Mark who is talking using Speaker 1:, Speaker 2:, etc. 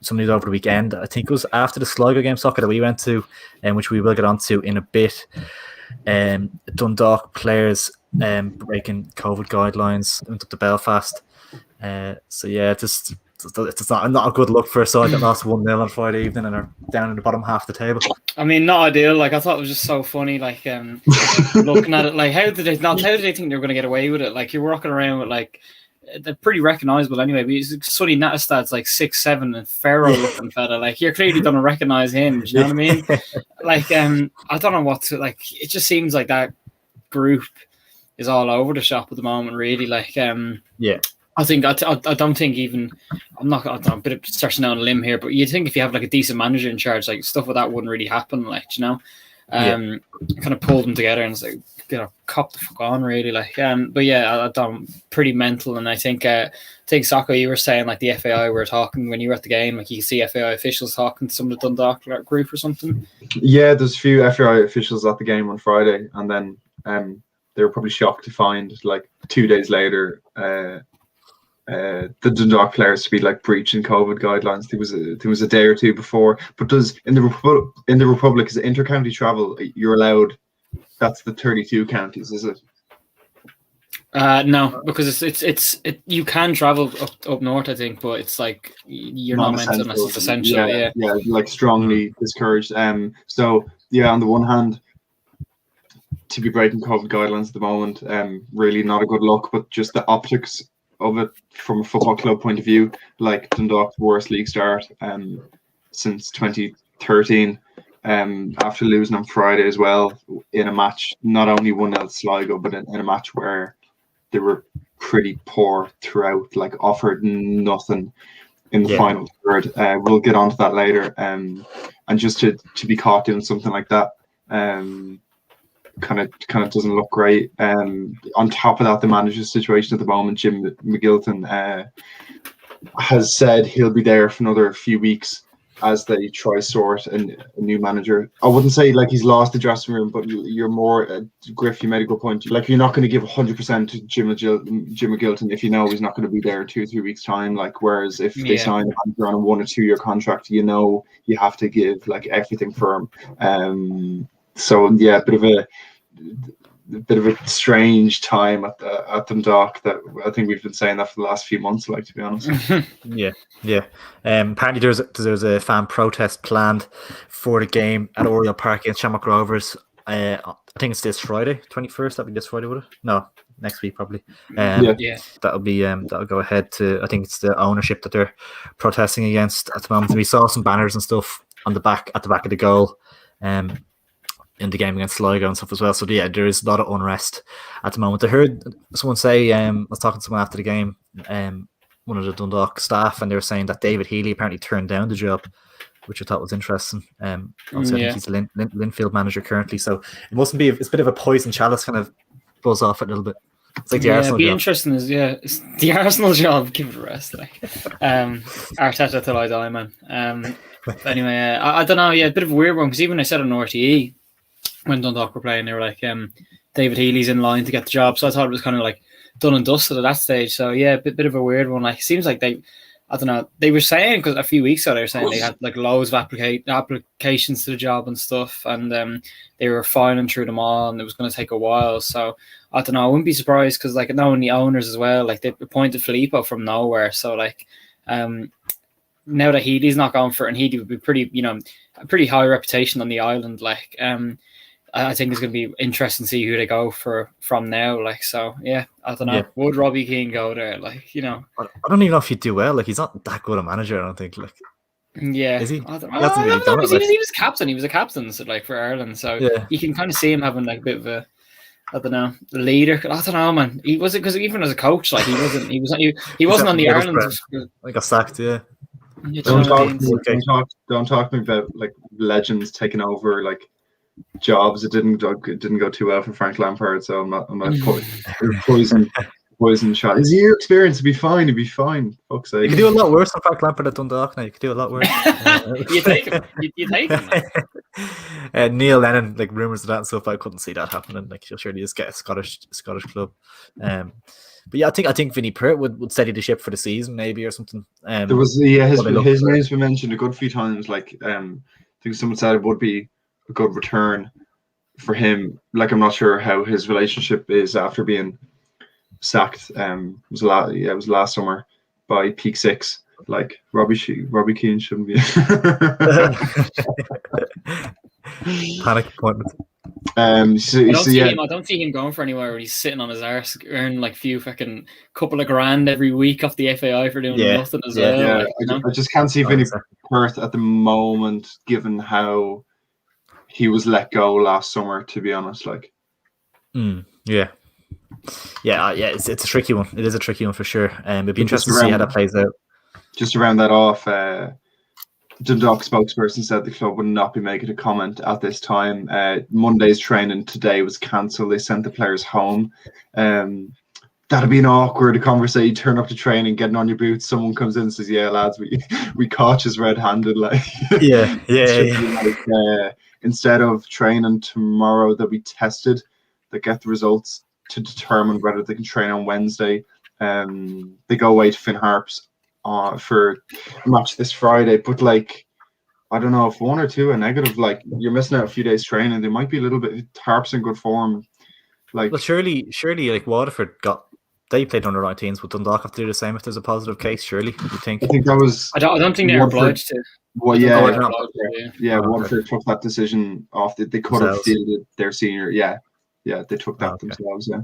Speaker 1: some news over the weekend. I think it was after the Sligo game soccer that we went to, which we will get onto in a bit. Dundalk players breaking COVID guidelines, went up to Belfast. So yeah, it's not a good look for a side that lost 1-0 on Friday evening and are down in the bottom half of the table.
Speaker 2: I mean, not ideal. Like, I thought it was just so funny. Like, looking at it, like, how did they think they were going to get away with it? Like, you're walking around with like, they're pretty recognisable anyway. But it's Sonny Nattestad's like 6'7" and Pharaoh looking fella. Like, you're clearly going to recognise him. Do you know what I mean? Like, I don't know what to like. It just seems like that group is all over the shop at the moment. Really, like,
Speaker 1: yeah.
Speaker 2: I think I don't think even I'm a bit of stretching out on a limb here, but you'd think if you have like a decent manager in charge, like stuff like that wouldn't really happen. Like, you know, kind of pulled them together and it's like, you know, cop the fuck on really. Like, but yeah, I don't pretty mental. And I think Socko, you were saying like the FAI were talking when you were at the game, like you can see FAI officials talking to some of the Dundalk group or something.
Speaker 3: Yeah, there's a few FAI officials at the game on Friday, and then they were probably shocked to find like 2 days later. The Dundalk players to be like breaching COVID guidelines. There was a day or two before, but does in the Republic is it inter-county travel? You're allowed. That's the 32 counties, is it?
Speaker 2: No, because it's you can travel up north, I think, but it's like you're not meant to unless it's essential. Yeah,
Speaker 3: like strongly discouraged. So yeah, on the one hand, to be breaking COVID guidelines at the moment, really not a good look. But just the optics of it from a football club point of view, like Dundalk's worst league start since 2013, after losing on Friday as well in a match, not only 1-0 Sligo, but in a match where they were pretty poor throughout, like offered nothing in the final third. We'll get onto that later. And just to be caught doing something like that, kind of doesn't look great. On top of that, the manager's situation at the moment, Jim McGilton, has said he'll be there for another few weeks as they try sort a new manager. I wouldn't say like he's lost the dressing room, but you're more Griff. You made a good point. Like, you're not going to give 100% to Jim McGilton if you know he's not going to be there in 2 or 3 weeks' time. Like, whereas if they sign a manager on a 1 or 2 year contract, you know you have to give like everything for him. So yeah, bit of a strange time at Dundalk. That I think we've been saying that for the last few months. Like, to be honest.
Speaker 1: Yeah. Apparently, there's a fan protest planned for the game at Oriel Park against Shamrock Rovers. I think it's this Friday, 21st. That'll be this Friday, would it? No, next week probably. That'll be that'll go ahead to. I think it's the ownership that they're protesting against at the moment. We saw some banners and stuff at the back of the goal. In the game against Sligo and stuff as well. So yeah, there is a lot of unrest at the moment. I heard someone say, I was talking to someone after the game, one of the Dundalk staff, and they were saying that David Healy apparently turned down the job, which I thought was interesting. Also, I think he's the Linfield manager currently, so it mustn't be. It's a bit of a poison chalice, kind of buzz off it a little bit. It's like the Arsenal
Speaker 2: job.
Speaker 1: Interesting
Speaker 2: it's the Arsenal job. Give it a rest, like Arteta till I die, man. Anyway, I don't know. Yeah, a bit of a weird one, because even I said on RTE when Dundalk were playing, they were like, David Healy's in line to get the job. So I thought it was kind of like done and dusted at that stage. So yeah, a bit of a weird one. Like, it seems like I don't know. They were saying, because a few weeks ago they were saying they had like loads of applications to the job and stuff, and they were filing through them all, and it was going to take a while. So I don't know. I wouldn't be surprised, because like knowing the owners as well, like they appointed Filippo from nowhere. So like now that Healy's not going for it, and Healy would be pretty, a pretty high reputation on the island. Like I think it's going to be interesting to see who they go for from now. Like, so yeah, I don't know. Yeah. Would Robbie Keane go there? Like, I
Speaker 1: don't even know if he'd do well. Like, he's not that good a manager, I don't think. Like,
Speaker 2: yeah,
Speaker 1: is he?
Speaker 2: I don't know. He was captain. He was a captain, so, like, for Ireland. So you can kind of see him having like a bit of a, I don't know, leader. I don't know, man. He wasn't, because even as a coach, like he wasn't on the Ireland.
Speaker 1: Like, got sacked, yeah.
Speaker 3: Don't talk to me about like legends taking over like jobs. It didn't go too well for Frank Lampard, so I'm not poison shot. His year experience would be fine. He'd be fine. Fuck's sake.
Speaker 1: You could do a lot worse than Frank Lampard at Dundalk now. You could do a lot worse.
Speaker 2: You take him. You take him.
Speaker 1: Neil Lennon, like rumors of that and stuff. I couldn't see that happening. Like he'll surely just get a Scottish club. But yeah, I think Vinny Pert would steady the ship for the season, maybe or something.
Speaker 3: There was his name's been mentioned a good few times. Like I think someone said it would be a good return for him. Like I'm not sure how his relationship is after being sacked. It was last summer by Peak Six. Like Robbie Keane shouldn't be.
Speaker 1: Panic appointment.
Speaker 2: I don't see him going for anywhere where he's sitting on his arse earning like few fucking couple of grand every week off the FAI for doing nothing as well.
Speaker 3: Yeah,
Speaker 2: like,
Speaker 3: I just can't see Vinny Perth at the moment, given how he was let go last summer. To be honest, like,
Speaker 1: yeah. It's a tricky one. It is a tricky one for sure. It'd be interesting to see how that plays out.
Speaker 3: Just to round that off, Dundalk spokesperson said the club would not be making a comment at this time. Monday's training today was cancelled. They sent the players home. That'd be an awkward conversation. You turn up to training, getting on your boots. Someone comes in and says, "Yeah, lads, we caught you red-handed." Like,
Speaker 1: yeah.
Speaker 3: Like, instead of training tomorrow, they'll be tested. They get the results to determine whether they can train on Wednesday. They go away to Finn Harps for a match this Friday, but like I don't know, if one or two are negative, like you're missing out a few days training. They might be a little bit. Harps in good form. Like,
Speaker 1: well, surely, like Waterford they played under 19s, but Dundalk have to do the same if there's a positive case. Surely, you think?
Speaker 3: I think that was.
Speaker 2: I don't think they're obliged to.
Speaker 3: Well, Waterford took that decision off. They could have fielded their senior. Yeah, they took that themselves. Yeah.